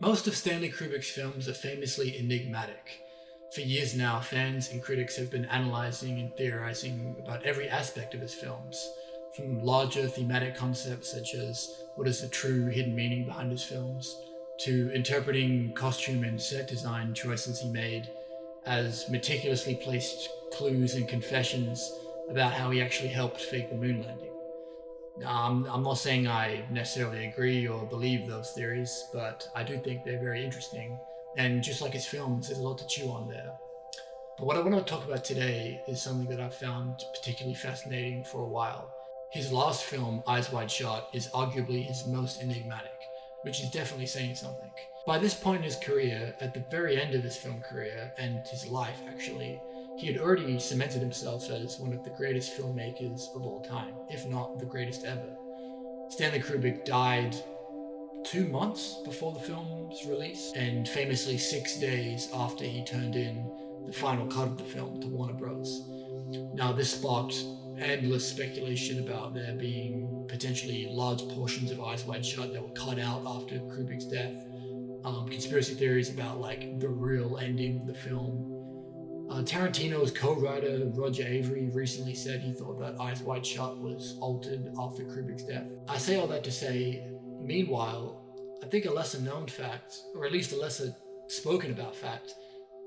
Most of Stanley Kubrick's films are famously enigmatic. For years now, fans and critics have been analysing and theorising about every aspect of his films, from larger thematic concepts such as what is the true hidden meaning behind his films, to interpreting costume and set design choices he made as meticulously placed clues and confessions about how he actually helped fake the moon landing. I'm not saying I necessarily agree or believe those theories, but I do think they're very interesting. And just like his films, there's a lot to chew on there. But what I want to talk about today is something that I've found particularly fascinating for a while. His last film, Eyes Wide Shut, is arguably his most enigmatic, which is definitely saying something. By this point in his career, at the very end of his film career, and his life actually, he had already cemented himself as one of the greatest filmmakers of all time, if not the greatest ever. Stanley Kubrick died 2 months before the film's release, and famously 6 days after he turned in the final cut of the film to Warner Bros. Now, this sparked endless speculation about there being potentially large portions of Eyes Wide Shut that were cut out after Kubrick's death. Conspiracy theories about like the real ending of the film. Tarantino's co-writer Roger Avary recently said he thought that Eyes Wide Shut was altered after Kubrick's death. I say all that to say, meanwhile, I think a lesser known fact, or at least a lesser spoken about fact,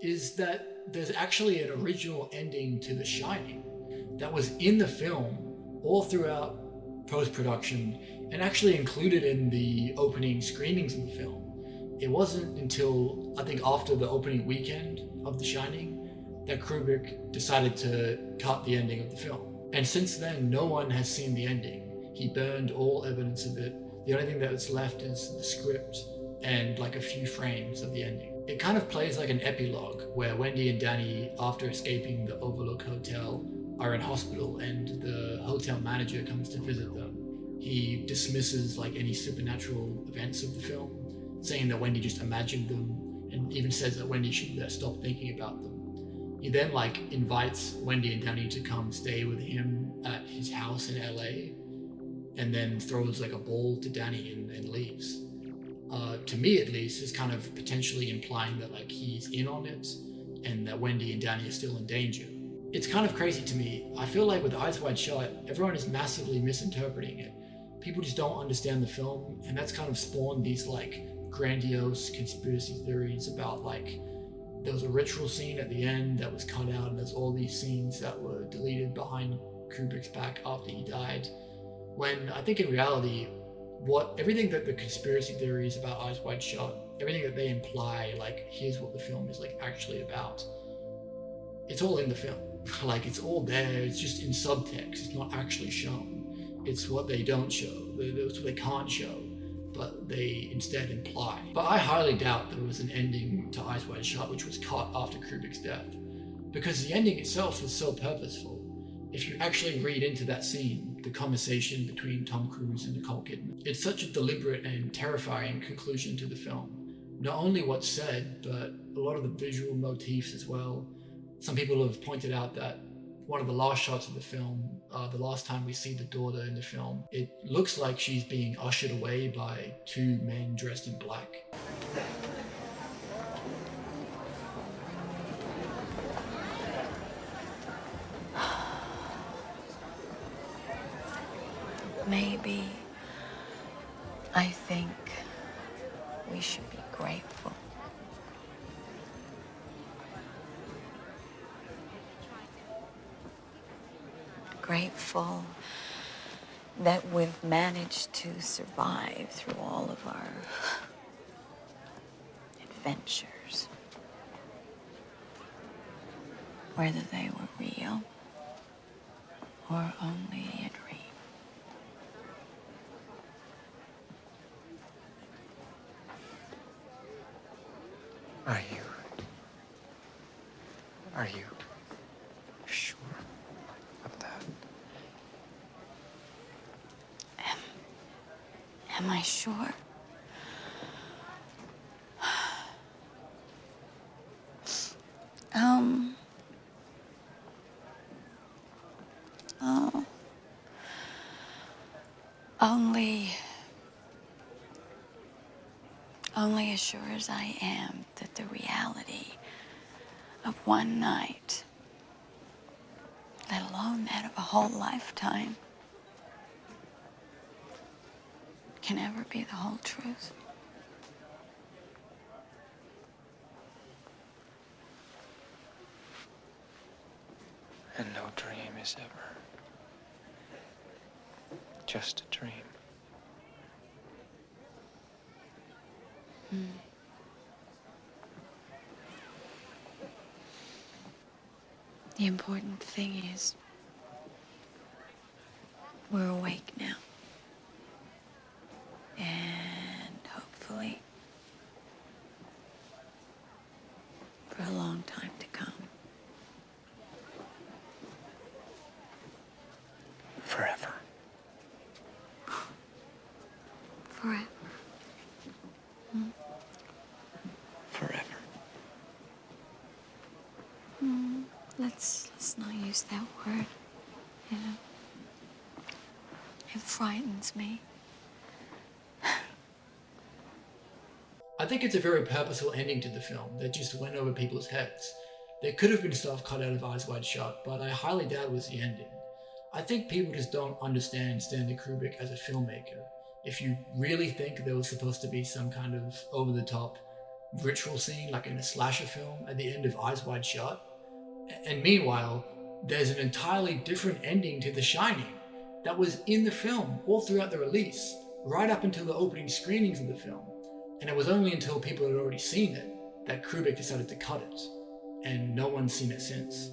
is that there's actually an original ending to The Shining that was in the film all throughout post-production and actually included in the opening screenings of the film. It wasn't until, I think, after the opening weekend of The Shining that Kubrick decided to cut the ending of the film. And since then, no one has seen the ending. He burned all evidence of it. The only thing that's left is the script and like a few frames of the ending. It kind of plays like an epilogue where Wendy and Danny, after escaping the Overlook Hotel, are in hospital and the hotel manager comes to visit them. He dismisses like any supernatural events of the film, saying that Wendy just imagined them, and even says that Wendy should stop thinking about them. He then invites Wendy and Danny to come stay with him at his house in LA, and then throws a ball to Danny and leaves. To me at least, is kind of potentially implying that he's in on it and that Wendy and Danny are still in danger. It's kind of crazy to me. I feel like with Eyes Wide Shut, everyone is massively misinterpreting it. People just don't understand the film, and that's kind of spawned these grandiose conspiracy theories about there was a ritual scene at the end that was cut out, and there's all these scenes that were deleted behind Kubrick's back after he died. When I think in reality, everything that the conspiracy theories about Eyes Wide Shut, everything that they imply, here's what the film is actually about, it's all in the film. It's all there. It's just in subtext. It's not actually shown. It's what they don't show. It's what they can't show, but they instead imply. But I highly doubt there was an ending to Eyes Wide Shut which was cut after Kubrick's death, because the ending itself was so purposeful. If you actually read into that scene, the conversation between Tom Cruise and Nicole Kidman, it's such a deliberate and terrifying conclusion to the film. Not only what's said, but a lot of the visual motifs as well. Some people have pointed out that one of the last shots of the film, the last time we see the daughter in the film, it looks like she's being ushered away by 2 men dressed in black. Maybe I think we should be grateful. Grateful that we've managed to survive through all of our adventures, whether they were real or only a dream. Are you sure of that? Am I sure? Only as sure as I am that the reality of one night, let alone that of a whole lifetime, can ever be the whole truth. And no dream is ever just a dream. The important thing is we're awake now. And hopefully for a long time to come. Forever. Forever. Forever. Let's not use that word, you know. It frightens me. I think it's a very purposeful ending to the film that just went over people's heads. There could have been stuff cut out of Eyes Wide Shut, but I highly doubt it was the ending. I think people just don't understand Stanley Kubrick as a filmmaker. If you really think there was supposed to be some kind of over-the-top ritual scene like in a slasher film at the end of Eyes Wide Shut, and meanwhile, there's an entirely different ending to The Shining that was in the film all throughout the release, right up until the opening screenings of the film. And it was only until people had already seen it that Kubrick decided to cut it, and no one's seen it since.